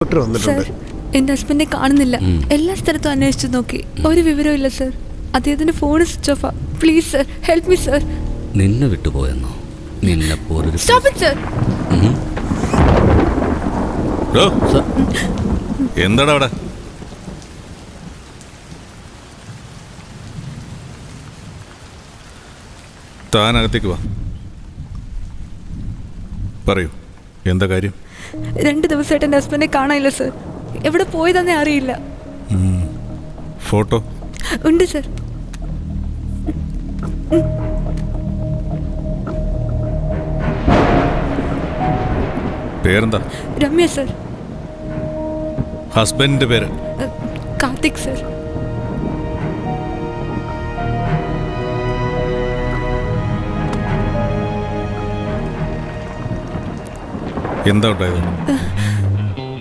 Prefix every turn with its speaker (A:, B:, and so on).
A: Doctor വന്നിട്ടുണ്ട്.
B: എന്റെ ഹസ്ബൻഡിനെ കാണുന്നില്ല. എല്ലാ സ്ഥലത്തും അന്വേഷിച്ചു നോക്കി, ഒരു വിവരവും ഇല്ല സർ. അദ്ദേഹത്തിന്റെ ഫോൺ സ്വിച്ച് ഓഫാ. Please sir, help me sir.
C: നിന്നെ വിട്ടുപോയെന്നോ? നിന്നെ പോലൊരു
B: സ്റ്റോപ്പ് ഇറ്റ് സർ.
D: എന്താടാ അവിടെ? താനകത്തേക്ക് വാ. പറയൂ, എന്താ കാര്യം?
B: 2 ദിവസമായിട്ട് എന്റെ ഹസ്ബൻഡിനെ കാണാനില്ല സർ. എവിടെ പോയതെന്നേ അറിയില്ല.
D: ഫോട്ടോ
B: ഉണ്ട് സർ.
D: പേരെന്താ?
B: രമ്യ സർ.
D: ഹസ്ബൻഡിന്റെ പേര്?
B: കാർത്തിക് സർ.
D: എന്താ ഉണ്ടായത്?